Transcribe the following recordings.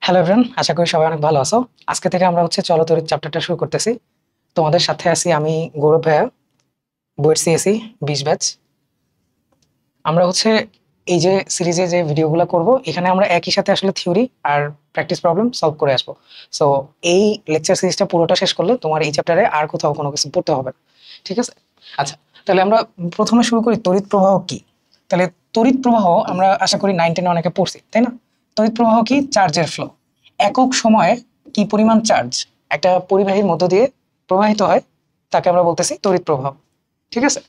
Hello everyone, আশা করি সবাই অনেক ভালো আছো। আজকে থেকে আমরা চলতরিৎ চ্যাপ্টারটা শুরু করতেছি। তোমাদের সাথে আছি আমি গৌরব ভাইয়া, বইয়ের সিএসি 20 ব্যাচ। আমরা এই যে সিরিজে যে ভিডিওগুলো করব, এখানে আমরা একই সাথে আসলে থিওরি আর প্র্যাকটিস প্রবলেম সলভ করে আসবো। সো এই লেকচার সিরিজটা পুরোটা শেষ করলে তোমার এই চ্যাপ্টারে আর কোথাও কোনো কিছু পড়তে হবে না, ঠিক আছে? আচ্ছা, তাহলে আমরা প্রথমে শুরু করি তড়িৎ প্রবাহ কি। তাহলে তড়িৎ প্রবাহ আমরা আশা করি 9, 10 অনেকে পড়ছি, তাই না? তড়িৎ প্রবাহ কি? চার্জের ফ্লো। একক সময়ে কি পরিমাণ চার্জ একটা পরিবাহীর মধ্য দিয়ে প্রবাহিত হয় তাকে আমরা বলতেছি তড়িৎ প্রবাহ, ঠিক আছে?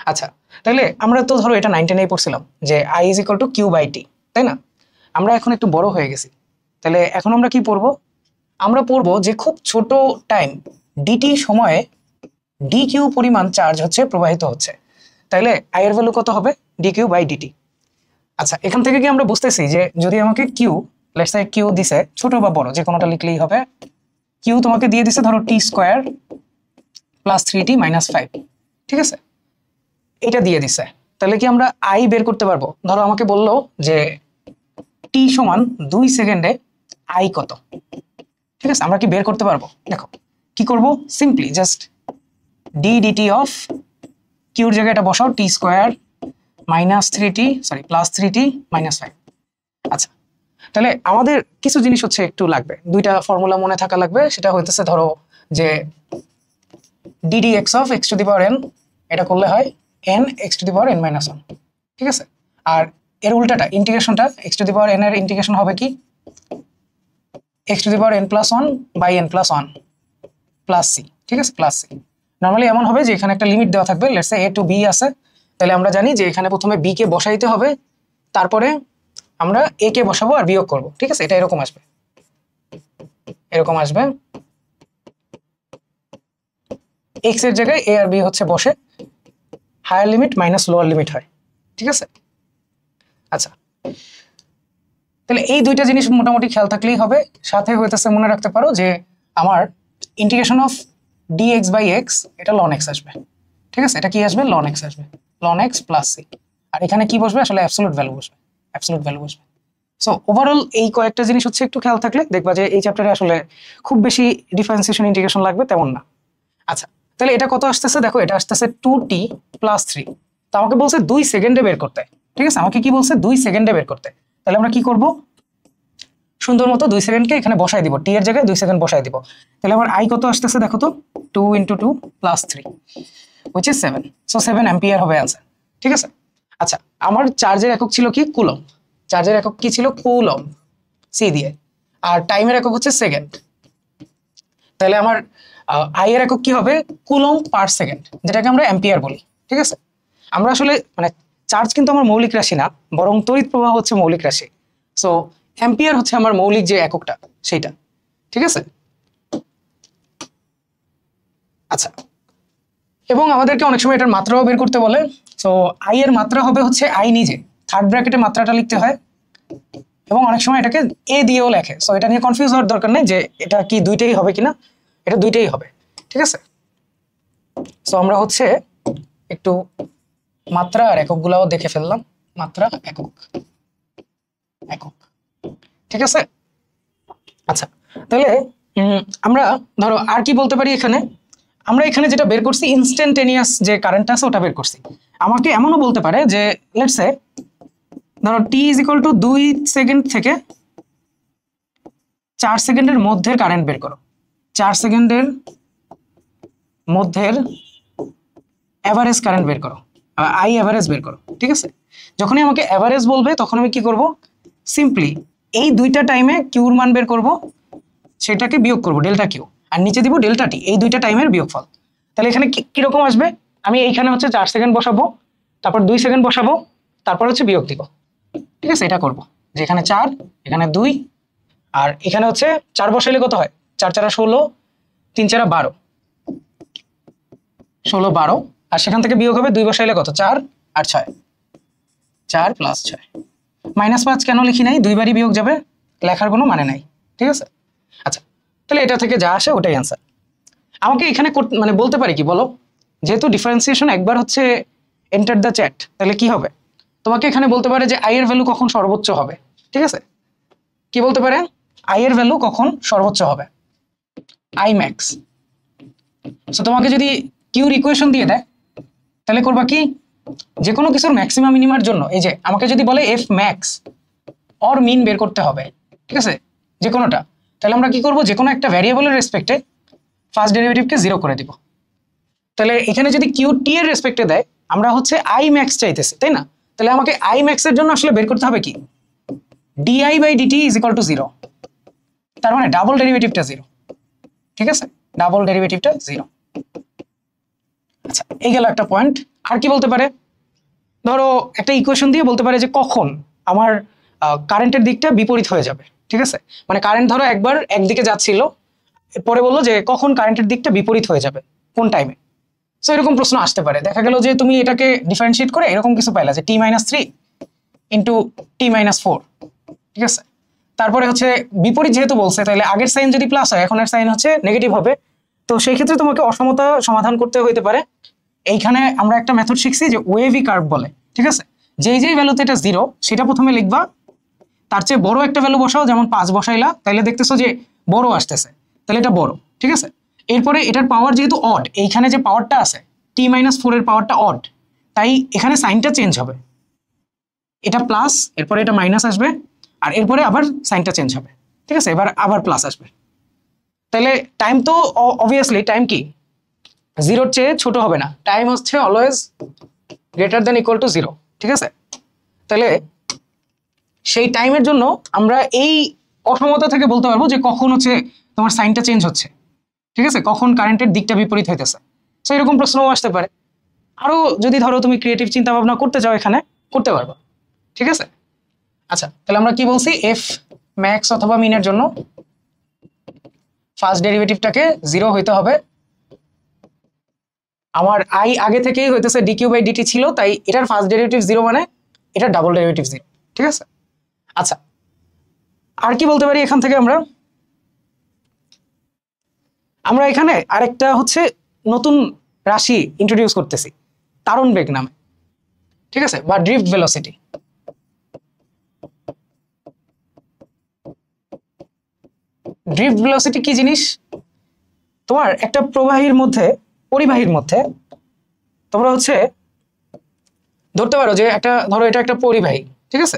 আচ্ছা, তাহলে আমরা তো ধরো এটা 9, 10 পড়ছিলাম যে I = Q/T, তাই না? আমরা এখন একটু বড় হয়ে গেছি, তাহলে এখন আমরা কি পড়বো? আমরা পড়বো যে খুব ছোট টাইম ডিটি সময়ে dq পরিমাণ চার্জ প্রবাহিত হচ্ছে। তাহলে I এর ভ্যালু কত হবে? dq/dt। আচ্ছা, এখান থেকে কি আমরা বুঝতেছি যে যদি আমাকে কিউ, লেটস সে কিউ দিছে, ছোট বা বড় যে কোনোটা লিখলেই হবে। কিউ তোমাকে দিয়ে দিছে ধরো t² + 3t - 5, ঠিক আছে? এটা দিয়ে দিছে, তাহলে কি আমরা আই বের করতে পারবো? ধরো আমাকে বললো যে t = 2 সেকেন্ডে আই কত, ঠিক আছে? আমরা কি বের করতে পারবো? দেখো কি করব, সিম্পলি জাস্ট d/dt অফ কিউর জায়গায় এটা বসাও, t² - 3t + 3t - 5। আচ্ছা, তাহলে আমাদের কিছু জিনিস একটু লাগবে, দুইটা ফর্মুলা মনে থাকা লাগবে। সেটা হইতেছে ধরো যে ddx অফ x⁴n, এটা করলে হয় n x⁴n - 1, ঠিক আছে? আর এর উল্টাটা ইন্টিগ্রেশনটা x⁴n এর ইন্টিগ্রেশন হবে কি x⁴n + 1 / n + 1 + c, ঠিক আছে? + c নরমালি এমন হবে যে এখানে একটা লিমিট দেওয়া থাকবে, let's say a to b আছে। তাহলে আমরা জানি যে এখানে প্রথমে b কে বসাইতে হবে, তারপরে আমরা a কে বসাবো আর বিয়োগ করব, ঠিক আছে? এটা এরকম আসবে, এরকম আসবে। x এর জায়গায় a আর b বসে, higher limit minus lower limit হয়, ঠিক আছে? আচ্ছা, তাহলে এই দুইটা জিনিস মোটামুটি খেয়াল থাকলেই হবে। সাথে মনে রাখতে পারো যে আমার ইন্টিগ্রেশন অফ dx/x এটা ln x আসবে, ঠিক আছে? এটা কি আসবে? ln x আসবে, ln x + c। আর এখানে কি বসবে? আসলে অ্যাবসলিউট ভ্যালু বসবে, অ্যাবসলিউট ভ্যালু বসবে। সো ওভারঅল এই কয়েকটা জিনিস একটু খেয়াল থাকলে দেখবা যে এই চ্যাপ্টারে আসলে খুব বেশি ডিফারেন্সিয়েশন ইন্টিগ্রেশন লাগবে তেমন না। আচ্ছা, তাহলে এটা কত আসতেছে? দেখো এটা আসতেছে 2t + 3। তো আমাকে বলছে 2 সেকেন্ডে বের করতে, ঠিক আছে? আমাকে কি বলছে? 2 সেকেন্ডে বের করতে। তাহলে আমরা কি করব? সুন্দর মতো 2 সেকেন্ডকে এখানে বসাই দিব, টি এর জায়গায় 2 সেকেন্ড বসাই দিব। তাহলে আমার আই কত আসতেছে দেখো তো, 2 × 2 + 3 which is 7, সো 7 অ্যাম্পিয়ার হবে आंसर, ঠিক আছে? আচ্ছা, আমার চার্জের একক ছিল কি? কুলম্ব। চার্জের একক কি ছিল? কুলম্ব, সি দিয়ে। আর টাইমের একক সেকেন্ড। তাহলে আমার আই এর একক কি হবে? কুলম্ব পার সেকেন্ড, যেটাকে আমরা অ্যাম্পিয়ার বলি, ঠিক আছে? আমরা আসলে চার্জ কিন্তু আমার মৌলিক রাশি না, বরং তড়িৎ প্রবাহ মৌলিক রাশি। সো অ্যাম্পিয়ার আমার মৌলিক যে এককটা সেইটা, ঠিক আছে? আচ্ছা, এবং আমাদেরকে অনেক সময় এটার মাত্রাও বের করতে বলে। সো আই এর মাত্রা হবে আই নিজে, থার্ড ব্র্যাকেটে মাত্রাটা লিখতে হয়, এবং অনেক সময় এটাকে এ দিয়েও লেখে। সো এটা নিয়ে কনফিউজ হওয়ার দরকার নেই যে এটা কি দুইটাই হবে কিনা, এটা দুইটাই হবে, ঠিক আছে? সো আমরা একটু মাত্রা আর এককগুলাও দেখে ফেললাম। মাত্রা, একক, একক, ঠিক আছে? আচ্ছা, তাহলে আমরা ধরো আর কি বলতে পারি এখানে? আমরা এখানে যেটা বের করছি ইনস্ট্যান্টেনিয়াস যে কারেন্ট আছে ওটা বের করছি। আমাকে এমনও বলতে পারে যে লেটস সে ধরো t = 2 সেকেন্ড থেকে 4 সেকেন্ডের মধ্যে কারেন্ট বের করো। 4 সেকেন্ডের মধ্যের এভারেজ কারেন্ট বের করো, আই এভারেজ বের করো, ঠিক আছে? যখনই আমাকে এভারেজ বলবে তখন আমি কি করব? সিম্পলি এই দুইটা টাইমে কিউর মান বের করব, সেটাকে বিয়োগ করব ডেল্টা কিউ, আর নিচে দিব ডেল্টা টি, এই দুইটা টাইমের বিয়োগফল। তাহলে এখানে কিরকম আসবে? আমি এইখানে 4 সেকেন্ড বসাবো, তারপর 2 সেকেন্ড বসাবো, তারপর বিয়োগ দিব, ঠিক আছে? এটা করব যে এখানে 4, এখানে 2, আর এখানে 4 বসাইলে কত হয়? 4 × 4 = 16, 3 × 4 = 12, 16, 12, আর সেখান থেকে বিয়োগ হবে 2 বসাইলে কত? 4 আর 6, 4 + 6 -5 কেন লিখি নাই? দুইবারই বিয়োগ যাবে, লেখার কোনো মানে নাই, ঠিক আছে? আচ্ছা, তাহলে এটা থেকে যা আসে ওটাই आंसर। আমাকে এখানে বলতে পারি কি বলো? যেহেতু ডিফারেন্সিয়েশন একবার এন্টার দ্য চ্যাট, তাহলে কি হবে? তোমাকে এখানে বলতে পারে যে আই এর ভ্যালু কখন সর্বোচ্চ হবে, ঠিক আছে? কি বলতে পারে? আই এর ভ্যালু কখন সর্বোচ্চ হবে, আই ম্যাক্স। সো তোমাকে যদি কিউর ইকুয়েশন দিয়ে দেয় তাহলে করবা কি, যে কোনো কিছুর ম্যাক্সিমাম মিনিমার জন্য এই যে আমাকে যদি বলে এফ ম্যাক্স অর মিন বের করতে হবে, ঠিক আছে, যে কোনোটা, তাহলে আমরা কি করব, যে কোনো একটা ভ্যারিয়েবলের রেসপেক্টে ফার্স্ট ডেরিভেটিভকে 0 করে দিব। তাহলে এখানে যদি কিউ টি এর রেসপেক্টে দেয়, আমরা হচ্ছে আই ম্যাক্স চাইতেছি, তাই না? তাহলে আমাকে আই ম্যাক্স এর জন্য আসলে বের করতে হবে কি, d I by d t is equal to 0, তার মানে ডাবল ডেরিভেটিভটা 0, ঠিক আছে, ডাবল ডেরিভেটিভটা 0। আচ্ছা, এই গেল একটা পয়েন্ট। আর কি বলতে পারে, ধরো একটা ইকুয়েশন দিয়ে বলতে পারে যে কখন আমার কারেন্টের দিকটা বিপরীত হয়ে যাবে, ঠিক আছে, মানে কারেন্ট ধরো একবার একদিকে যাচ্ছিল, পরে বললো যে কখন কারেন্টের দিকটা বিপরীত হয়ে যাবে, কোন টাইমে। সো এরকম প্রশ্ন আসতে পারে, দেখা গেল যে তুমি এটাকে ডিফারেন্সিয়েট করে এরকম কিছু পাইলা যে t-3 ইন্টু t-4, ঠিক আছে, তারপরে হচ্ছে বিপরীত যেহেতু বলছে, তাহলে আগের সাইন যদি প্লাস হয় এখনের সাইন হচ্ছে নেগেটিভ হবে, তো সেই ক্ষেত্রে তোমাকে অসমতা সমাধান করতে হইতে পারে। এইখানে আমরা একটা মেথড শিখছি যে ওয়েভি কার্ভ বলে, ঠিক আছে, যেই ভ্যালুতে এটা 0 সেটা প্রথমে লিখবা, তার চেয়ে বড় একটা ভ্যালু বসাও, যেমন 5 বসাইলা, তাহলে দেখতেছো যে বড় আসতেছে, তাহলে এটা বড়, ঠিক আছে। এরপরে এটার পাওয়ার যেহেতু অড, এইখানে যে পাওয়ারটা আছে t-4 এর পাওয়ারটা অড, তাই এখানে সাইনটা চেঞ্জ হবে, এটা প্লাস, এরপরে এটা মাইনাস আসবে, আর এরপরে আবার সাইনটা চেঞ্জ হবে, ঠিক আছে, এবার আবার প্লাস আসবে। তাহলে টাইম তো অবভিয়াসলি টাইম কি 0-র চেয়ে ছোট হবে না, টাইম হচ্ছে always greater than equal to 0, ঠিক আছে। তাহলে সেই টাইমের জন্য আমরা এই অসমতা থেকে বলতে পারবো যে কখন হচ্ছে তোমার সাইনটা চেঞ্জ হচ্ছে, ঠিক আছে, কখন কারেন্টের দিকটা বিপরীত হইতেছে। সো এরকম প্রশ্নও আসতে পারে। আরো যদি ধরো তুমি ক্রিয়েটিভ চিন্তা ভাবনা করতে চাও এখানে করতে পারবা, ঠিক আছে। আচ্ছা, তাহলে আমরা কি বলছি, এফ ম্যাক্স অথবা মিনের জন্য ফার্স্ট ডেরিভেটিভটাকে 0 হইতে হবে। আমার আই আগে থেকেই হইতেছে ডিকিউ বাই ডিটি ছিল, তাই এটার ফার্স্ট ডেরিভেটিভ 0 মানে এটার ডাবল ডেরিভেটিভ 0, ঠিক আছে। আচ্ছা, আর কি বলতে পারি এখান থেকে, আমরা এখানে আরেকটা হচ্ছে নতুন রাশি ইন্ট্রোডিউস করতেছি, তারণ বেগ নামে, ঠিক আছে, বা ড্রিফট ভেলোসিটি। ড্রিফট ভেলোসিটি কি জিনিস, তোমার একটা পরিবাহীর মধ্যে তোমরা হচ্ছে ধরতে পারো যে একটা, ধরো এটা একটা পরিবাহী, ঠিক আছে,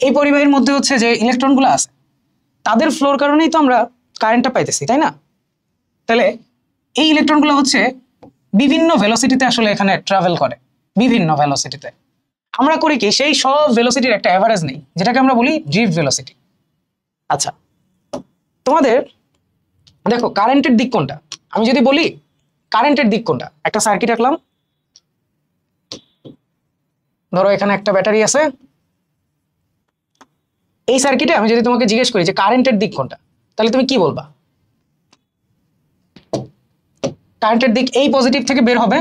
এই পরিবাহীর মধ্যে হচ্ছে যে ইলেকট্রনগুলো আছে, তাদের ফ্লোর কারণেই তো আমরা কারেন্টটা পাইতেছি, তাই না? তাহলে এই ইলেকট্রনগুলো হচ্ছে বিভিন্ন ভেলোসিটিতে আসলে এখানে ট্রাভেল করে, বিভিন্ন ভেলোসিটিতে। আমরা করি কি, সেই সব ভেলোসিটির একটা অ্যাভারেজ নেই, যেটাকে আমরা বলি ড্রিফট ভেলোসিটি। আচ্ছা, তোমাদের দেখো কারেন্টের দিক কোনটা, আমি যদি বলি কারেন্টের দিক কোনটা, একটা সার্কিট আঁকলাম, ধরো এখানে একটা ব্যাটারি আছে, এই সার্কিটে আমি যদি তোমাকে জিজ্ঞেস করি যে কারেন্টের দিক কোনটা, তাহলে তুমি কি বলবা? কারেন্টের দিক এই পজিটিভ থেকে বের হবে,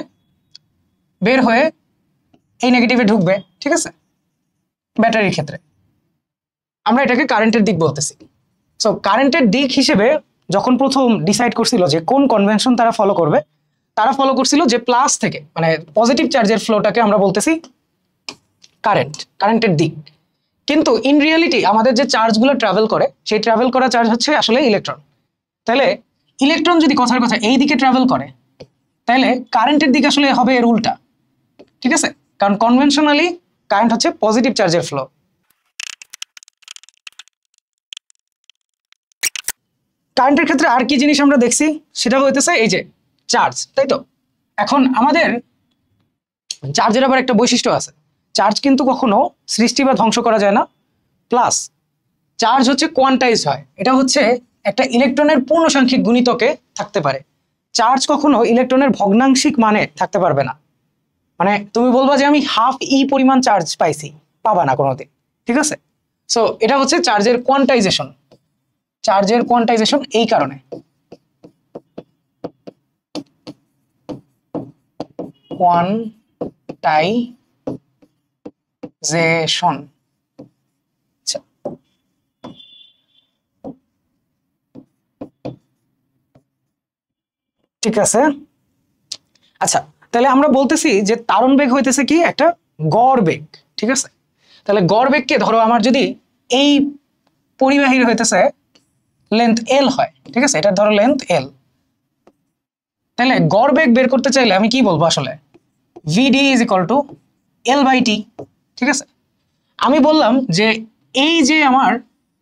বের হয়ে এই নেগেটিভে ঢুকবে, ঠিক আছে, ব্যাটারির ক্ষেত্রে আমরা এটাকে কারেন্টের দিক বলতেছি। সো কারেন্টের দিক হিসেবে যখন প্রথম ডিসাইড করছিল যে কোন কনভেনশন তারা ফলো করবে, তারা ফলো করছিল যে প্লাস থেকে, মানে পজিটিভ চার্জের ফ্লোটাকে আমরা বলতেছি কারেন্টের দিক। কিন্তু ইন রিয়েলিটি আমাদের যে চার্জগুলো ট্রাভেল করে, সেই ট্রাভেল করা চার্জ হচ্ছে আসলে ইলেকট্রন। তাহলে ইলেকট্রন যদি কথার কথা এই দিকে ট্রাভেল করে, তাহলে কারেন্টের দিক আসলে হবে এর উল্টা, ঠিক আছে, কারণ কনভেনশনালি কারেন্ট হচ্ছে পজিটিভ চার্জের ফ্লো। কারেন্টের ক্ষেত্রে আর কি জিনিস আমরা দেখছি, সেটা হইতেছে এই যে চার্জ, তাই তো। এখন আমাদের চার্জের আবার একটা বৈশিষ্ট্য আছে, চার্জ কিন্তু কখনো সৃষ্টি বা ধ্বংস করা যায় না, প্লাস চার্জ হচ্ছে কোয়ান্টাইজ হয়, এটা হচ্ছে একটা ইলেকট্রনের পূর্ণসাংখ্যিক গুণিতকে থাকতে পারে। চার্জ কখনো ইলেকট্রনের ভগ্নাংশিক মানে থাকতে পারবে না, মানে তুমি বলবা যে আমি হাফ ই পরিমাণ চার্জ পাইছি, পাবা না কোনোদিন, ঠিক আছে। সো এটা হচ্ছে চার্জের কোয়ান্টাইজেশন, এই কারণে কোয়ান্টাইজেশন। আচ্ছা, ঠিক আছে। আচ্ছা, তাহলে আমরা বলতেছি যে তারণ বেগ হইতেছে কি একটা গড় বেগ, ঠিক আছে। তাহলে গড় বেগকে ধরো আমার যদি এই পরিবাহীর হইতেছে লেন্থ এল হয়, ঠিক আছে, এটা ধরো লেন্থ এল। তাহলে গড় বেগ বের করতে চাইলে আমি কি বলবো আসলে, VD is equal to L by T, ঠিক আছে। আমি বললাম যে এই যে আমার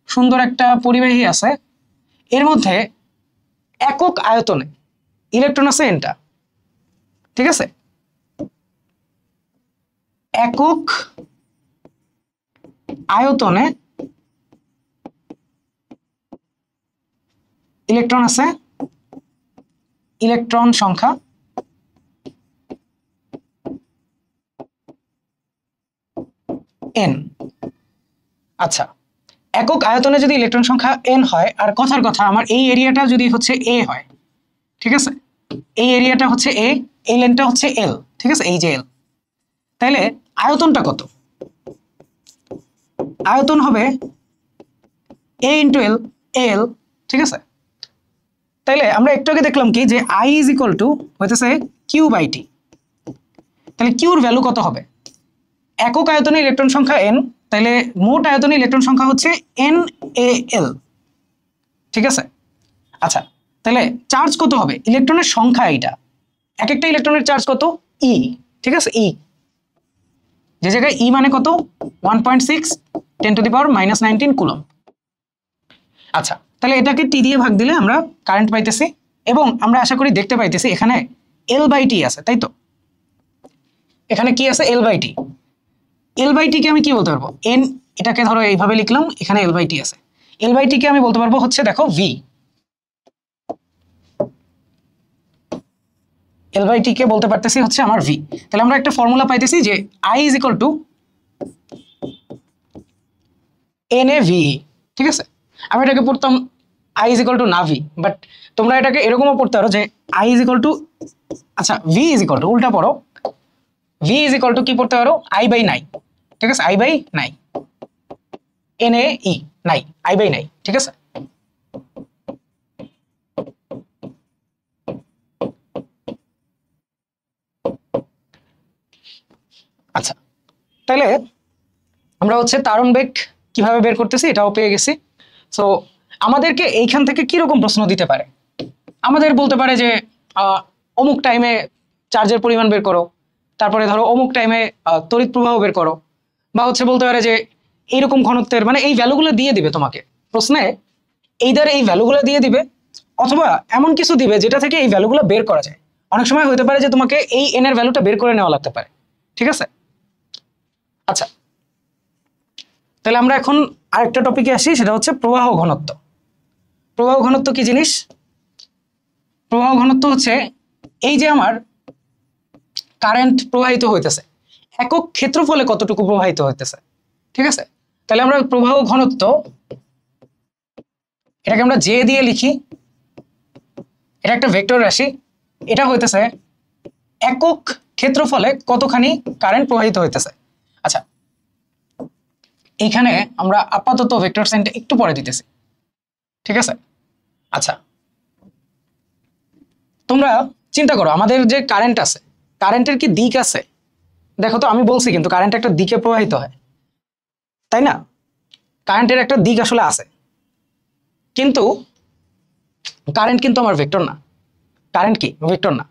সুন্দর একটা পরিবাহী আছে, এর মধ্যে একক আয়তনে ইলেকট্রন আছে এনটা, ঠিক আছে, একক আয়তনে ইলেকট্রন আছে, ইলেকট্রন সংখ্যা এন। আচ্ছা, একক আয়তনে যদি ইলেকট্রন সংখ্যা এন হয়, আর কথার কথা আমার এই এরিয়াটা যদি হচ্ছে এ হয়, ঠিক আছে, এই এরিয়াটা হচ্ছে এ, এই লেনটা হচ্ছে এল, ঠিক আছে, এই যে এল, তাহলে আয়তনটা কত? আয়তন হবে এ ইন্টু এল, এল, ঠিক আছে। তাইলে আমরা একটু আগে দেখলাম কি যে আই ইজ ইকুয়াল টু হইতেছে কিউ বাই টি। তাহলে কিউর ভ্যালু কত হবে? একক আয়তনে ইলেকট্রন সংখ্যা এন, তাহলে মোট আয়তনে ইলেকট্রন সংখ্যা হচ্ছে এন এ এল, ঠিক আছে। আচ্ছা, তাহলে চার্জ কত হবে? ইলেকট্রনের সংখ্যা এইটা, এক একটা ইলেকট্রনের চার্জ কত? ই, ঠিক আছে, ই, যে জায়গায় ই মানে কত? 1.6 10⁻⁻19 কুলম। আচ্ছা, তাহলে এটাকে টি দিয়ে ভাগ দিলে আমরা কারেন্ট পাইতেছি, এবং আমরা আশা করি দেখতে পাইতেছি এখানে এল বাই টি আছে, তাই তো? এখানে কি আছে? এল বাই টি। এল বাই টি কে আমি কি বলতে পারবো? এন, এটাকে ধরো এইভাবে লিখলাম, এখানে এল বাই টি আছে। এল বাই টি কে আমি বলতে পারবো হচ্ছে, দেখো, ভি। এল বাই টি কে বলতে পারতেছি হচ্ছে আমার ভি। তাহলে আমরা একটা ফর্মুলা পাইতেছি যে I is equal two N A V, ঠিক আছে। আমি এটাকে পড়তাম আই ইজ ইকুয়াল টু না ভি, বাট তোমরা এটাকে এরকমও পড়তে পারো যে আই ইজ ইকুয়াল টু, আচ্ছা, ভি ইজ ইকুয়াল টু, উল্টা পড়ো, ভি ইজ ইকুয়াল টু কি পড়তে পারো? আই বাই নাই, ঠিক আছে, আই বাই নাই, এন এ ই, নাই, আই বাই নাই, ঠিক আছে। আচ্ছা, তাহলে আমরা হচ্ছে তারণ বেগ কিভাবে বের করতেছি এটাও পেয়ে গেছি। সো আমাদেরকে এইখান থেকে কিরকম প্রশ্ন দিতে পারে? আমাদের বলতে পারে যে অমুক টাইমে চার্জের পরিমাণ বের করো, তারপরে ধরো অমুক টাইমে তড়িৎ প্রবাহ বের করো, বা হচ্ছে বলতে পারে যে এইরকম ঘনত্বের, মানে এই ভ্যালুগুলো দিয়ে দিবে তোমাকে প্রশ্নে, এইদার এই ভ্যালুগুলো দিয়ে দিবে, অথবা এমন কিছু দিবে যেটা থেকে এই ভ্যালুগুলো বের করা যায়। অনেক সময় হতে পারে যে তোমাকে এই এন এর ভ্যালুটা বের করে নেওয়া লাগতে পারে, ঠিক আছে। আচ্ছা, তাহলে আমরা এখন আরেকটা টপিকে আসি, সেটা হচ্ছে প্রবাহ ঘনত্ব। প্রবাহ ঘনত্ব কি জিনিস? প্রবাহ ঘনত্ব হচ্ছে এই যে আমার কারেন্ট প্রবাহিত হইতেছে, একক ক্ষেত্রফলে কতটুকু প্রবাহিত হইতেছে, ঠিক আছে। তাহলে আমরা প্রবাহ ঘনত্ব, এটাকে আমরা জে দিয়ে লিখি, এটা একটা ভেক্টর রাশি, এটা হইতেছে একক ক্ষেত্রফলে কতখানি কারেন্ট প্রবাহিত হইতেছে। আচ্ছা, এইখানে আমরা আপাতত ভেক্টর সাইনটা একটু পরে দিতেছি, ঠিক আছে। আচ্ছা, তোমরা চিন্তা করো, আমাদের যে কারেন্ট আছে, কারেন্টের কি দিক আছে? দেখো তো, আমি বলছি কিন্তু কারেন্ট একটা দিকে প্রবাহিত হয়, তাই না? কারেন্টের একটা দিক আসলে আছে, কিন্তু কারেন্ট কিন্তু আমার ভেক্টর না। কারেন্ট কি? ভেক্টর না,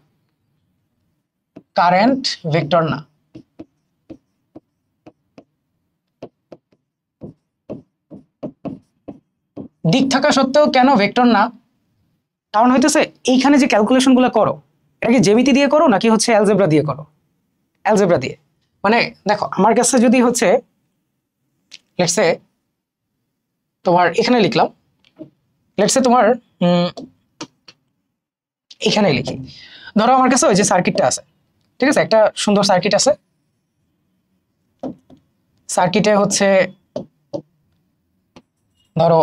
কারেন্ট ভেক্টর না। দিক থাকা সত্ত্বেও কেন ভেক্টর না? কারণ হইতেছে এইখানে যে ক্যালকুলেশন গুলো করো, এটা কি জ্যামিতি দিয়ে করো নাকি হচ্ছে অ্যালজেব্রা দিয়ে করো? অ্যালজেব্রা দিয়ে। মানে দেখো, আমার কাছে যদি হচ্ছে লেটস সে তোমার এখানে লিখলাম, লেটস সে তোমার এখানে লিখি, ধরো আমার কাছে ওই যে সার্কিটটা আছে, ঠিক আছে, একটা সুন্দর সার্কিট আছে, সার্কিটে হচ্ছে ধরো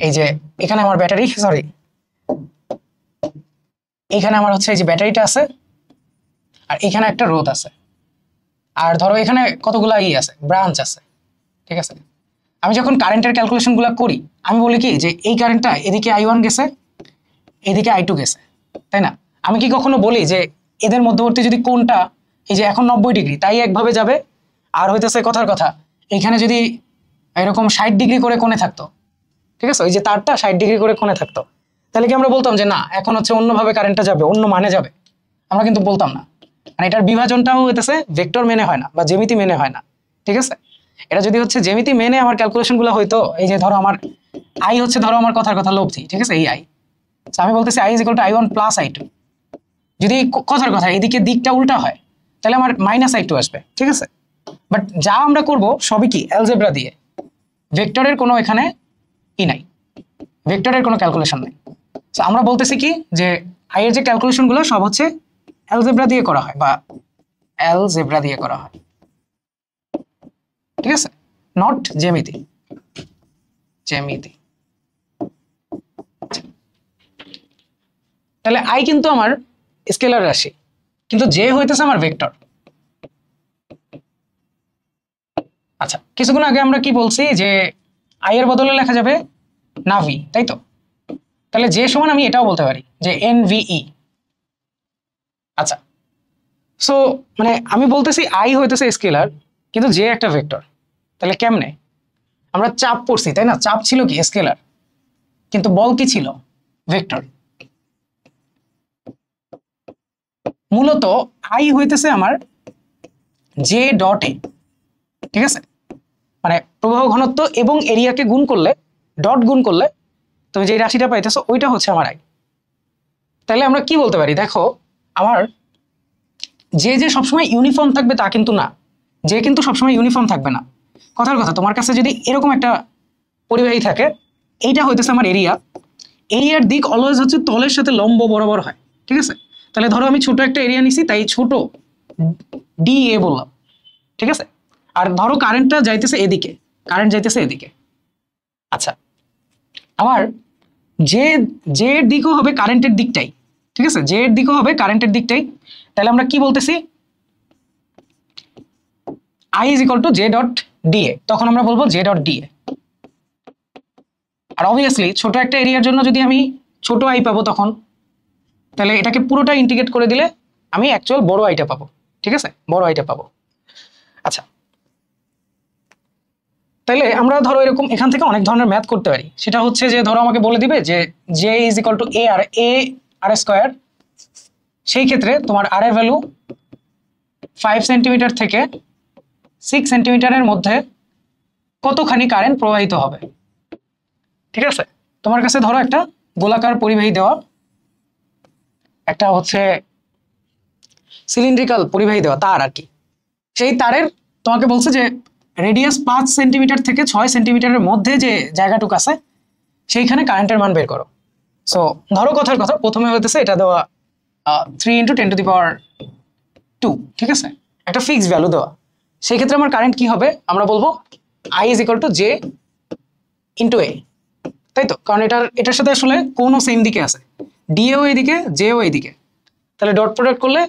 এই যে এখানে আমার ব্যাটারি, সরি, এখানে আমার হচ্ছে এই যে ব্যাটারিটা আছে, আর এখানে একটা রোধ আছে, আর ধরো এখানে কতগুলা আছে, ব্রাঞ্চ আছে, ঠিক আছে। আমি যখন কারেন্টের ক্যালকুলেশন গুলা করি, আমি বলি কি যে এই কারেন্টটা এদিকে I1 গেছে, এদিকে I2 গেছে, তাই না? আমি কি কখনো বলি যে এদের মধ্যবর্তী যদি কোণটা এই যে এখন 90 ডিগ্রি, তাই একভাবে যাবে, আর হইতেছে কথার কথা এখানে যদি এরকম 60 ডিগ্রি করে কোণে থাকতো, ঠিক আছে, ওই যে তারটা 60 ডিগ্রি করে কোণে থাকতো, তাহলে কি আমরা বলতাম যে না এখন হচ্ছে অন্যভাবে কারেন্টটা যাবে, অন্য মানে যাবে? আমরা কিন্তু বলতাম না। মানে এটার বিভাজনটাও হইতেছে ভেক্টর মেনে হয় না বা জ্যামিতি মেনে হয় না। ঠিক আছে, এটা যদি হচ্ছে জ্যামিতি মেনে আমার ক্যালকুলেশন গুলো হইতো, এই যে ধরো আমার আই হচ্ছে ধরো আমার কথার কথা লব্ধি, ঠিক আছে, এই আই, আমি বলতেছি I is equal two I1 plus I2। যদি কথার কথা এদিকে দিকটা উল্টা হয় তাহলে আমার মাইনাস I2 আসবে। ঠিক আছে, বাট যা আমরা করব সবই কি অ্যালজেব্রা দিয়ে, ভেক্টরের কোনো এখানে ই নাই, ভেক্টরের কোনো ক্যালকুলেশন নাই। তো আমরা বলতেছি কি যে আই এর যে ক্যালকুলেশন গুলো সব হচ্ছে অ্যালজেব্রা দিয়ে করা হয় বা অ্যালজেব্রা দিয়ে করা হয়। ঠিক আছে, নট জ্যামিতি, জ্যামিতি। তাহলে আই কিন্তু আমার স্কেলার রাশি, কিন্তু জে হইতেছে আমার ভেক্টর। আচ্ছা, কিছুক্ষণ আগে আমরা কি বলছি যে আই এর বদলে লেখা যাবে না ভি, তাই তো? তাহলে জে সমান আমি এটাও বলতে পারি যে NVE। আচ্ছা, সো মানে আমি বলতেছি আই হইতেছে স্কেলার কিন্তু জে একটা ভেক্টর। তাহলে কেমনে? আমরা চাপ পড়ছি তাই না, চাপ ছিল কি স্কেলার, কিন্তু বল কি ছিল ভেক্টর। মূলত আই হইতেছে আমার জে ডট এ। ঠিক আছে, মানে প্রবাহ ঘনত্ব এবং এরিয়াকে গুণ করলে, ডট গুণ করলে তুমি যে রাশিটা পাইতেছো ওইটা হচ্ছে আমার আই। তাহলে আমরা কি বলতে পারি, দেখো আমার যে সবসময় ইউনিফর্ম থাকবে তা কিন্তু না, যে কিন্তু সবসময় ইউনিফর্ম থাকবে না। কথার কথা, তোমার কাছে যদি এরকম একটা পরিবাহী থাকে, এইটা হইতেছে আমার এরিয়া, এরিয়ার দিক অলওয়েজ হচ্ছে তলের সাথে লম্ব বরাবর হয়। ঠিক আছে, তাহলে ধরো আমি ছোট একটা এরিয়া নিছি তাই ছোট DA বললাম। ঠিক আছে, আর ধরো কারেন্টটা যাইতেছে এদিকে, কারেন্ট যাইতেছে এদিকে। আচ্ছা, আমার যে যে এর দিকও হবে কারেন্টের দিকটাই। ঠিক আছে, যে এর দিকও হবে কারেন্টের দিকটাই। তাহলে আমরা কি বলতেছি, I is equal to J dot DA, তখন আমরা বলবো জে ডট ডিএ। আর অবভিয়াসলি ছোট একটা এরিয়ার জন্য যদি আমি ছোট আই পাবো তখন, তাহলে এটাকে পুরোটা ইন্টিগ্রেট করে দিলে আমি অ্যাকচুয়াল বড় আইটা পাবো। ঠিক আছে, বড় আইটা পাবো। আচ্ছা, তাহলে আমরা ধরো এরকম এখান থেকে অনেক ধরনের ম্যাথ করতে পারি। সেটা হচ্ছে যে ধরো আমাকে বলে দিবে যে J is equal to a r square, সেই ক্ষেত্রে তোমার আর এর ভ্যালু 5 সেন্টিমিটার থেকে 6 সেন্টিমিটারের মধ্যে কতখানি কারেন্ট প্রবাহিত হবে। ঠিক আছে, তোমার কাছে ধরো একটা গোলাকার পরিবাহী দেওয়া, একটা হচ্ছে সিলিন্ড্রিক্যাল পরিবাহী দেওয়া তার আর কি, সেই তারের তোমাকে বলছে যে রেডিয়াস 5 সেন্টিমিটার থেকে 6 সেন্টিমিটারের মধ্যে যে জায়গাটুকু আছে সেইখানে কারেন্টের মান বের করো। সো ধরো কথার কথা প্রথমে হইতেছে এটা দেওয়া 3 × 10⁻²। ঠিক আছে, একটা ফিক্সড ভ্যালু দেওয়া, সেই ক্ষেত্রে আমার কারেন্ট কি হবে, আমরা বলবো I is equal to J into A, তাই তো? কারণ এটার সাথে আসলে কোনো সেম দিকে আছে, ডিএও এইদিকে জেও এইদিকে, তাহলে ডট প্রোডাক্ট করলে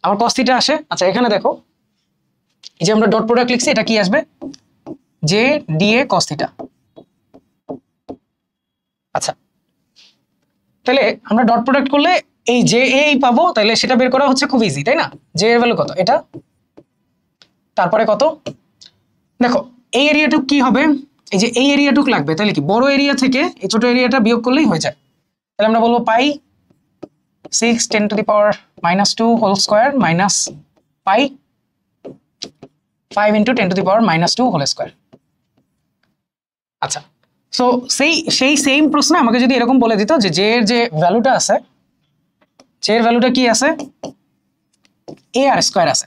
আমার cos θ আসে। আচ্ছা, এখানে দেখো এই যে আমরা ডট প্রোডাক্ট লিখছি, এটা কি আসবে, জে ডিএ cos θ। আচ্ছা, তাহলে আমরা ডট প্রোডাক্ট করলে এই জে এই পাবো, তাহলে সেটা বের করা হচ্ছে খুব ইজি, তাই না? জে এর ভ্যালু কত, এটা, তারপরে কত, দেখো এই এরিয়াটুক কি হবে, এই যে এই এরিয়াটুক লাগবে, তাহলে কি বড় এরিয়া থেকে এই ছোট এরিয়াটা বিয়োগ করলেই হয়ে যায়। তাহলে আমরা বলবো পাই 6 × 10⁻² মাইনাস পাই 5 × 10⁻²²। আচ্ছা, সো সেই সেম প্রশ্ন আমাকে যদি এরকম বলে দিত যে জে এর যে ভ্যালুটা আছে, জে এর ভ্যালুটা কি আছে, AR² আছে।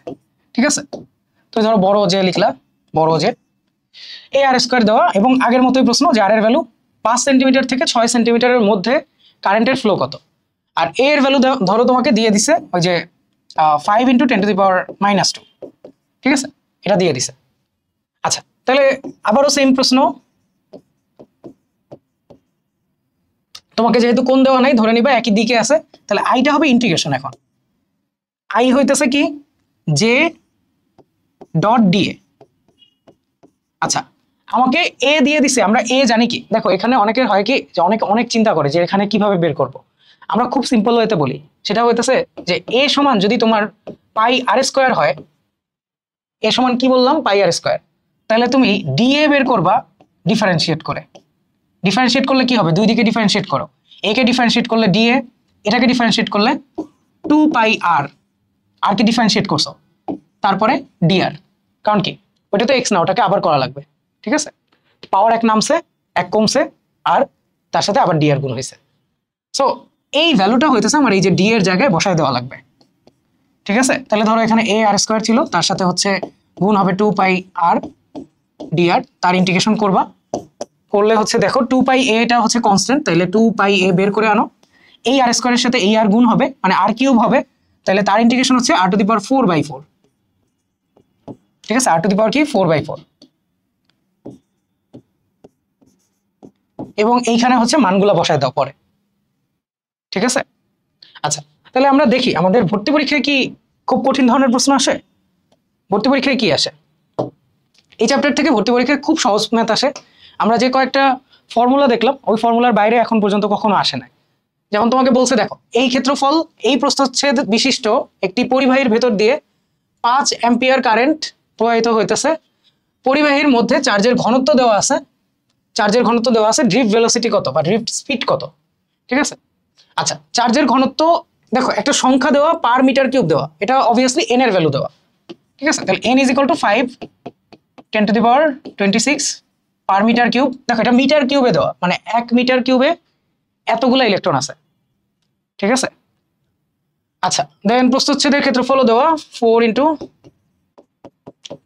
ঠিক আছে, তো ধরো বড় জে লিখলা, বড় জে AR² দেওয়া, এবং আগের মতোই প্রশ্ন যে আর এর ভ্যালু 5 সেন্টিমিটার থেকে 6 সেন্টিমিটারের মধ্যে কারেন্টের ফ্লো কত, আর এ এর ভ্যালু ধরো তোমাকে দিয়ে দিছে ওই যে 5 × 10⁻²। ঠিক আছে, এটা দিয়ে দিছে। আচ্ছা, তাহলে আবারও সেম প্রশ্ন, তোমাকে যেহেতু কোন দেওয়া নাই ধরে নিবা একই দিকে আছে, তাহলে আইটা হবে ইন্টিগ্রেশন। এখন আই হইতেছে কি জে ডট ডিএ। আচ্ছা, আমাকে এ দিয়ে দিছে, আমরা এ জানি কি, দেখো এখানে অনেকের হয় কি যে অনেক চিন্তা করে যে এখানে কিভাবে বের করব। আমরা খুব সিম্পল ওয়েতে বলি, সেটা হইতেছে যে এ সমান যদি তোমার πr² হয়, এ সমান কি বললাম πr², তাহলে তুমি ডিএ বের করবা ডিফারেন্সিয়েট করে। ডিফারেন্সিয়েট করলে কি হবে, দুই দিকে ডিফারেন্সিয়েট করো, এ কে ডিফারেন্সিয়েট করলে ডিএ, এটাকে ডিফারেন্সিয়েট করলে 2 পাই আর কে ডিফারেন্সিয়েট করছো তারপরে ডিআর, কারণ কি ওইটা তো এক্স না, ওটাকে আবার করা লাগবে, ঠিক আছে। পাওয়ার এক নামছে, এক কমছে, আর তার সাথে আবার ডিআর গুণ হয়েছে। সো এই ভ্যালুটা হইতেছে আমার এই যে ডি এর জায়গায় বসায় দেওয়া লাগবে, ঠিক আছে। তাহলে ধরো এখানে এ আর স্কোয়ার ছিল, তার সাথে হচ্ছে গুণ হবে 2 পাই আর ডিআর, তার ইন্টিগ্রেশন করবা, করলে হচ্ছে দেখো 2 পাই এটা হচ্ছে কনস্ট্যান্ট, তাহলে 2 পাই বের করে আনো, এই আর স্কোয়ারের সাথে এই আর গুণ হবে মানে আর কিউব হবে, তাহলে তার ইন্টিগ্রেশন হচ্ছে r⁴/4, ঠিক আছে। r⁴ কি 4/4, এবং এইখানে হচ্ছে মানগুলো বসায় দাও পরে, ঠিক আছে। আচ্ছা, তাহলে আমরা দেখি আমাদের ভর্তি পরীক্ষায় কি খুব কঠিন ধরনের প্রশ্ন আসে, ভর্তি পরীক্ষায় কি আসে। এই চ্যাপ্টার থেকে ভর্তি পরীক্ষায় খুব সহজ ম্যাথ আসে। আমরা যে কয়েকটা ফর্মুলা দেখলাম ওই ফর্মুলার বাইরে এখন পর্যন্ত কখনো আসে না। যেমন তোমাকে বলছে দেখো এই ক্ষেত্রফল এই প্রস্থচ্ছেদ বিশিষ্ট একটি পরিবাহীর ভেতর দিয়ে 5 অ্যাম্পিয়ার কারেন্ট প্রবাহিত হইতেছে, পরিবাহীর মধ্যে চার্জের ঘনত্ব দেওয়া আছে, ড্রিফট ভেলোসিটি কত বা ড্রিফট স্পিড কত, ঠিক আছে। আচ্ছা, চার্জের ঘনত্ব দেখো একটা সংখ্যা দেওয়া, পার মিটার কিউব দেওয়া, এটা অবভিয়াসলি এন এর ভ্যালু দেওয়া, ঠিক আছে। তাহলে n = 5 10⁻26 পার মিটার কিউব। দেখো এটা মিটার কিউবে দেওয়া, মানে 1 মিটার কিউবে এতগুলো ইলেকট্রন আছে, ঠিক আছে। আচ্ছা, দেন প্রস্থচ্ছেদের ক্ষেত্রফল দেওয়া 4 ×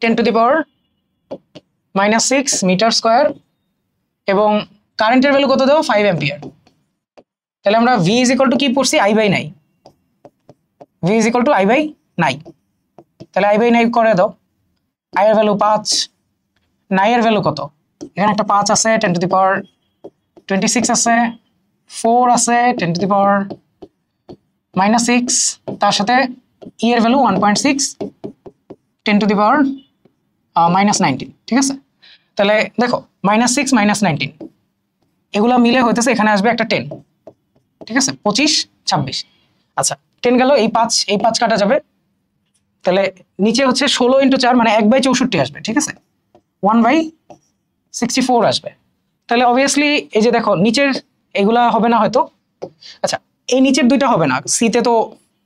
10⁻⁻6 মিটার স্কয়ার, এবং কারেন্টের ভ্যালু কত দেওয়া 5 অ্যাম্পিয়ার। তাহলে আমরা v = কি পড়ছি, I/9, v = I/9, তাহলে I/9 করে দাও। I এর ভ্যালু 5, 9 এর ভ্যালু কত, এখানে একটা 5 আছে, 10⁻26 আছে, 4 আছে 10⁻⁻6, তার সাথে e এর ভ্যালু 1.6 10⁻⁻19, ঠিক আছে। তাহলে দেখো -6 -19 এগুলা মিলে হইতেছে, এখানে আসবে একটা 10, ঠিক আছে, 25 26। আচ্ছা 10 গেল, এই 5 কাটা যাবে, তাহলে নিচে হচ্ছে 16 × 4 মানে 1/64 আসবে, ঠিক আছে, 1/64 আসবে। তাহলে অবভিয়াসলি এই যে দেখো নিচের এগুলা হবে না হয়তো, আচ্ছা এই নিচের দুইটা হবে না, সিতে তো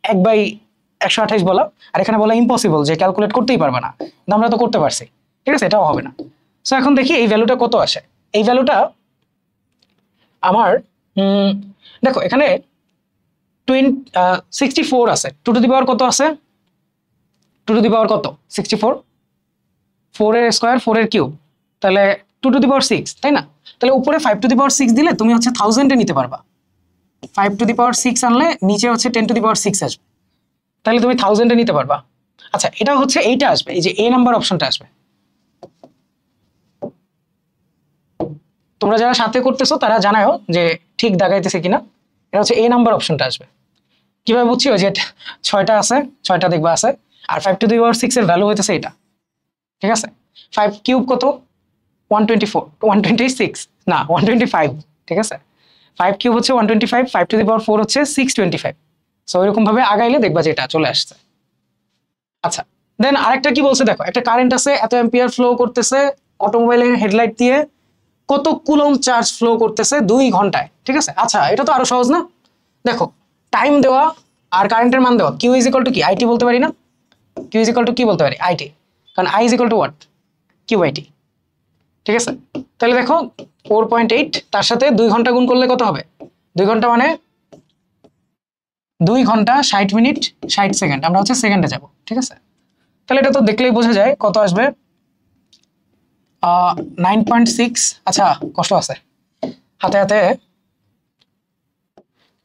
1/128 বলা, আর এখানে বলা ইম্পসিবল, যে ক্যালকুলেট করতেই পারবে না, কিন্তু আমরা তো করতে পারছি, ঠিক আছে, এটাও হবে না। সো এখন দেখি এই ভ্যালুটা কত আসে। এই ভ্যালুটা আমার দেখো এখানে 64 আছে, 2 টু দি পাওয়ার কত আছে, 2 টু দি পাওয়ার কত 64, 4 এর স্কয়ার 4 এর কিউব, তাহলে 2 টু দি পাওয়ার 6, তাই না। তাহলে উপরে 5 টু দি পাওয়ার 6 দিলে তুমি হচ্ছে 1000 এ নিতে পারবা, 5 টু দি পাওয়ার 6 আনলে নিচে হচ্ছে 10 টু দি পাওয়ার 6 আসবে, তাহলে তুমি 1000 এ নিতে পারবা। আচ্ছা এটা হচ্ছে এইটা আসবে, এই যে এ নাম্বার অপশনটা আসবে। তোমরা যারা সাথে করতেছো তারা জানাও যে ঠিক দাগাইতেছে কিনা, এটা হচ্ছে এ নাম্বার অপশনটা আসবে। কিভাবে বুঝছি, ওই যে 6টা আছে, 6টা দেখবা আছে, আর 5 টু দি পাওয়ার 6 এর ভ্যালু হইতেছে এটা, ঠিক আছে। 5 কিউব কত 124, 126 না 125, ঠিক আছে। 5 কিউব হচ্ছে 125, 5 টু দি পাওয়ার 4 হচ্ছে 625। সো এরকম ভাবে আগাইলে দেখবা যে এটা চলে আসছে। আচ্ছা দেন আরেকটা কি বলছে দেখো, একটা কারেন্ট আছে, এত অ্যাম্পিয়ার ফ্লো করতেছে অটোমোবাইলের হেডলাইট দিয়ে, কত কুলম্ব চার্জ ফ্লো করতেছে 2 ঘন্টায়, ঠিক আছে। আচ্ছা এটা তো আরো সহজ না, দেখো টাইম দেওয়া আর কারেন্টের মান দেওয়া, কিউ = কি আইটি বলতে পারি না, কিউ = কি বলতে পারি আইটি, কারণ I = what QIT, ঠিক আছে। তাহলে দেখো 4.8 তার সাথে 2 ঘন্টা গুণ করলে কত হবে, 2 ঘন্টা মানে 2 ঘন্টা 60 মিনিট 60 সেকেন্ড, আমরা হচ্ছে সেকেন্ডে যাব, ঠিক আছে। তাহলে এটা তো দেখলেই বোঝা যায় কত আসবে, 9.6। আচ্ছা কষ্ট আছে, হাতে হাতে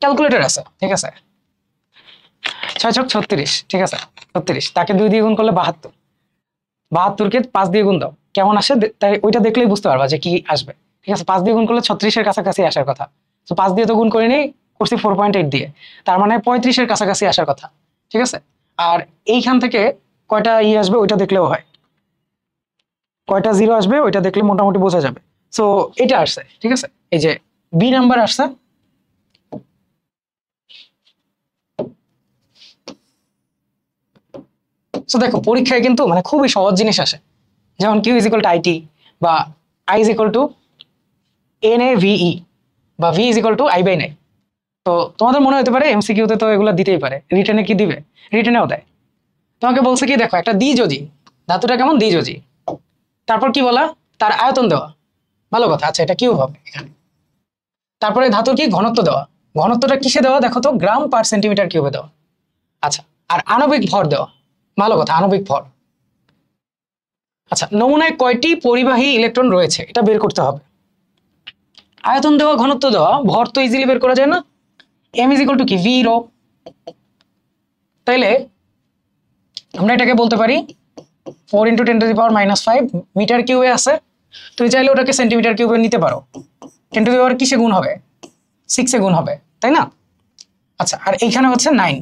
ক্যালকুলেটর আছে, ঠিক আছে, 6 × 36, ঠিক আছে 36, তাকে 2 দিয়ে গুণ করলে 72, 72কে 5 দিয়ে গুণ দাও কেমন আসে, তাই ওইটা দেখলেই বুঝতে পারবা যে কি আসবে, ঠিক আছে। 5 দিয়ে গুণ করলে 36 এর কাছাকাছি আসার কথা, তো 5 দিয়ে তো গুণ করিনি, করছি 4.8 দিয়ে, তার মানে 35 এর কাছাকাছি আসার কথা, ঠিক আছে। আর এইখান থেকে কয়টা আসবে ওইটা দেখলেও হয়, কয়টা 0 আসবে ওইটা দেখলে মোটামুটি বোঝা যাবে। সো এটা আসছে, ঠিক আছে, এই যে বি নাম্বার আসছে। সো দেখো পরীক্ষায় কিন্তু মানে খুবই সহজ জিনিস আসে, যেমন কিউ = IT বা I = NaVe বা V is equal two I/9। তো তোমাদের মনে হতে পারে এমসিকিউতে তো এগুলো দিতেই পারে, রিটেনে কি দিবে? রিটেনেও দেয়। তোমাকে বলছে কি, দেখো একটা দ্বিযোজী, ধাতুটা কেমন দ্বিযোজী, তারপর কি বলা, তার আয়তন দেওয়া, ভালো কথা। আচ্ছা, এটা কিউব হবে এখানে। তারপরে ধাতুর কি ঘনত্ব দেওয়া, ঘনত্বটা কিসে দেওয়া দেখো তো, গ্রাম পার সেন্টিমিটার কিউবে দেওয়া। আচ্ছা, আর আণবিক ভর দেওয়া, ভালো কথা, আণবিক ভর। আচ্ছা, নমুনায় কয়টি পরিবাহী ইলেকট্রন রয়েছে এটা বের করতে হবে। আয়তন দেওয়া, ঘনত্ব দেওয়া, ভর তো ইজিলি বের করা যায় না। এম ইজ ইকুয়াল টু কি, ভি রো। তাইলে আমরা এটাকে বলতে পারি 4 × 10⁻⁻5 মিটার কিউবে আছে। তুমি চাইলে ওটাকে সেন্টিমিটার কিউবে নিতে পারো। 10⁻⁻⁴ কিসে গুণ হবে, 6 এ গুণ হবে, তাই না? আচ্ছা, আর এইখানে হচ্ছে 9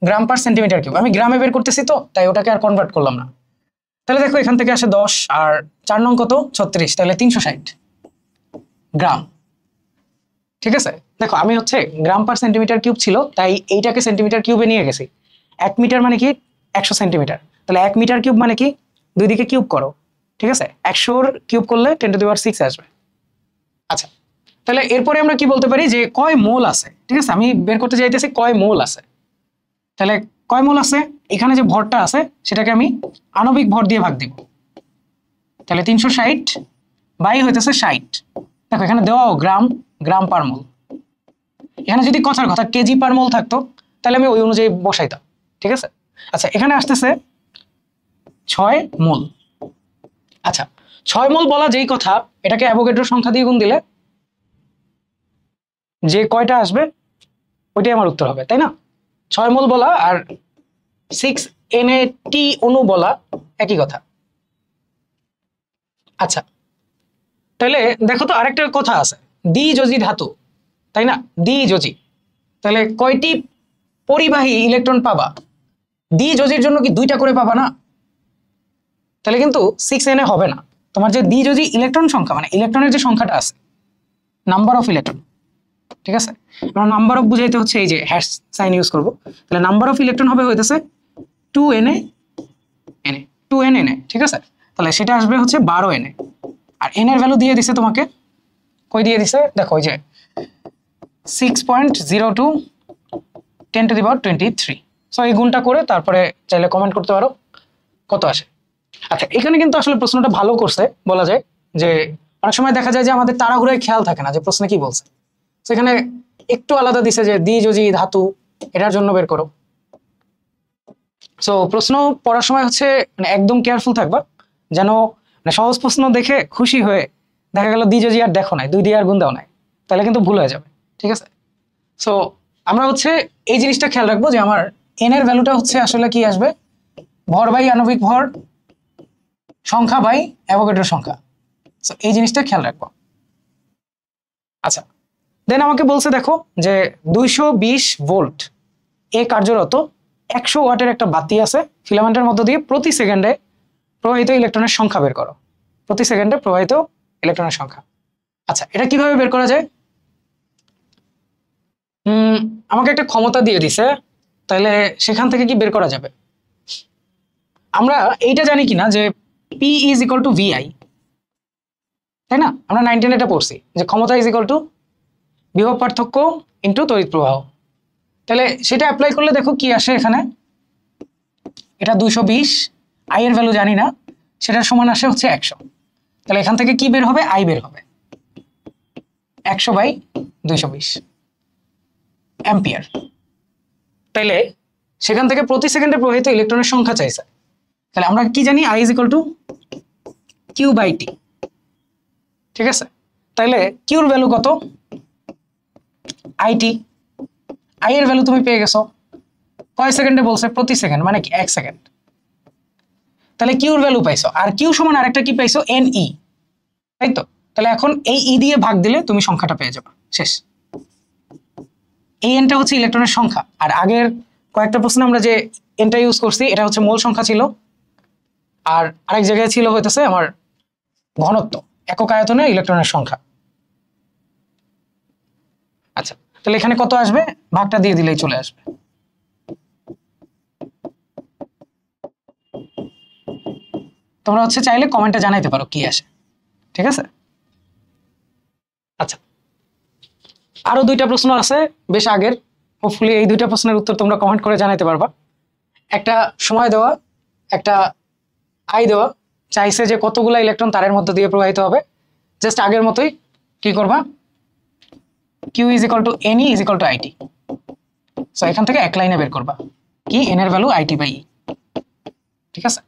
গ্রাম পার সেন্টিমিটার কিউব। আমি গ্রামে বের করতেছি তো, তাই ওটাকে আর কনভার্ট করলাম না। তাহলে দেখো এখান থেকে আসে 10 আর 4 নং কত, 36, তাহলে 360 গ্রাম। ঠিক আছে, দেখো আমি হচ্ছে গ্রাম পার সেন্টিমিটার কিউব ছিল, তাই এইটাকে সেন্টিমিটার কিউবে নিয়ে গেছি। 1 মিটার মানে কি 100 সেন্টিমিটার, তাহলে 1 মিটার কিউব মানে কি, দুই দিকে কিউব করো, ঠিক আছে, 100 কিউব করলে 10⁻⁶ আসবে। আচ্ছা, তাহলে এরপরে আমরা কি বলতে পারি যে কয় মোল আছে। ঠিক আছে, আমি বের করতে চাইতেছি কয় মোল আছে। তাহলে কয় মোল আছে, এখানে যে ভরটা আছে সেটাকে আমি আণবিক ভর দিয়ে ভাগ দিব। তাহলে 360 বাই হইতেছে 60। দেখো এখানে দেওয়াও গ্রাম, গ্রাম পার মোল। এখানে যদি কথার কথা কেজি পার মোল থাকতো তাহলে আমি ওই অনুযায়ী বসাইতাম। ঠিক আছে, আচ্ছা এখানে আসতেছে 6 মোল। আচ্ছা, 6 মোল বলা যেই কথা, এটাকে অ্যাভোগাড্রো সংখ্যা দিয়ে গুণ দিলে যে কয়টা আসবে ওইটাই আমার উত্তর হবে, তাই না? 6 মোল বলা আর 6 NaT অণু বলা একই কথা। আচ্ছা, তাহলে দেখো তো আরেকটা কথা আছে, দ্বিযোজী ধাতু, তাই না? দ্বিযোজী, তাহলে কয়টি পরিবাহী ইলেকট্রন পাবা? দ্বিযোজীর জন্য কি 2টা করে পাবা না? তাহলে কিন্তু 6Na হবে না। তোমার যে দ্বিযোজী ইলেকট্রন সংখ্যা, মানে ইলেকট্রনের যে সংখ্যাটা আছে, নাম্বার অফ ইলেকট্রন, ঠিক আছে, আমরা নাম্বার অফ বুঝাইতে হচ্ছে এই যে হ্যাশ সাইন ইউজ করব। তাহলে নাম্বার অফ ইলেকট্রন হবে হইতেছে 2Na, 2nNa, ঠিক আছে, তাহলে সেটা আসবে হচ্ছে 12Na। আর n এর ভ্যালু দিয়ে দিছে তোমাকে, কই দিয়ে দিছে দেখো, ওই যে 6.02 10⁻23। সো এই গুণটা করে তারপরে চাইলে কমেন্ট করতে পারো কত আসে। আচ্ছা, এখানে কিন্তু আসলে প্রশ্নটা ভালো করছে বলা যায়, যে অনেক সময় দেখা যায় যে আমাদের তাড়াহুড়োয় খেয়াল থাকে না যে প্রশ্নে কি বলছে। সেখানে একটু আলাদা দিছে যে দ্বিযোজী ধাতু, এটার জন্য বের করো। সো প্রশ্ন পড়ার সময় হচ্ছে মানে একদম কেয়ারফুল থাকবা, যেন মানে সহজ প্রশ্ন দেখে খুশি হয়ে দেখা গেল দ্বিযোজী আর দেখো নাই, 2 দিয়ে আর গুণ দাও নাই, তাহলে কিন্তু ভুল হয়ে যাবে। ঠিক আছে, সো আমরা হচ্ছে এই জিনিসটা খেয়াল রাখবো যে আমার n এর ভ্যালুটা হচ্ছে আসলে কি আসবে, ভর বাই আণবিক ভর সংখ্যা বাই অ্যাভোগাড্রো সংখ্যা। সো এই জিনিসটা খেয়াল রাখবো। আচ্ছা, দেন আমাকে বলছে দেখো যে 220 ভোল্ট এ কার্যরত 100 ওয়াটের একটা বাতি আছে, ফিলামেন্টের মধ্য দিয়ে প্রতি সেকেন্ডে প্রবাহিত ইলেকট্রনের সংখ্যা বের করো। প্রতি সেকেন্ডে প্রবাহিত ইলেকট্রনের সংখ্যা। আচ্ছা, এটা কিভাবে বের করা যায়? আমাকে একটা ক্ষমতা দিয়ে দিছে, তাহলে সেখান থেকে কি বের করা যাবে? আমরা এইটা জানি কিনা যে P is equal two VI, তাই না? আমরা 9 10 এটা পড়ছি যে ক্ষমতা ইজ ইকুয়াল টু বিভব পার্থক্য ইন্টু তড়িৎ প্রবাহ। তাহলে সেটা অ্যাপ্লাই করলে দেখো কি আসে এখানে, এটা 220, আই এর ভ্যালু জানি না, সেটার সমান আসে হচ্ছে 100। তাহলে এখান থেকে কি বের হবে, আই বের হবে 100/220 অ্যাম্পিয়ার। তাইলে সেখান থেকে প্রতি সেকেন্ডে প্রবাহিত ইলেকট্রনের সংখ্যা চাইছে, তাহলে আমরা কি জানি, I is equal two Q/T। ঠিক আছে, তাইলে কিউর ভ্যালু কত, IT। আই এর ভ্যালু তুমি পেয়ে গেছো, কয় সেকেন্ডে বলছে, প্রতি সেকেন্ড, মানে কি 1 সেকেন্ড। তাহলে কিউর ভ্যালু পাইছো, আর কিউ সমান আরেকটা কি পাইছো, NE, তাই তো? তাহলে এখন এই ই দিয়ে ভাগ দিলে তুমি সংখ্যাটা পেয়ে যাবে, শেষ। এই এনটা হচ্ছে ইলেকট্রনের সংখ্যা, আর আগের কয়েকটা প্রশ্নে আমরা যে এনটা ইউজ করছি এটা হচ্ছে মোল সংখ্যা ছিল, আর আরেক জায়গায় ছিল হইতেছে আমার ঘনত্ব, একক আয়তনে ইলেকট্রনের সংখ্যা। আচ্ছা, তাহলে এখানে কত আসবে, ভাগটা দিয়ে দিলেই চলে আসবে। তোমরা হচ্ছে চাইলে কমেন্টে জানাইতে পারো কি আসে, ঠিক আছে। আরো দুইটা প্রশ্ন আছে বেশ আগের, হোপফুলি এই দুইটা প্রশ্নের উত্তর তোমরা কমেন্ট করে জানাতে পারবা। একটা সময় দেওয়া, একটা আই দেওয়া, চাইছে যে কতগুলা ইলেকট্রন তারের মধ্যে দিয়ে প্রবাহিত হবে। জাস্ট আগের মতোই কি করবা, Q is equal to n is equal to I t. So এখান থেকে এক লাইনে বের করবা কি এন এর ভ্যালু আইটি বাই ই। ঠিক আছে,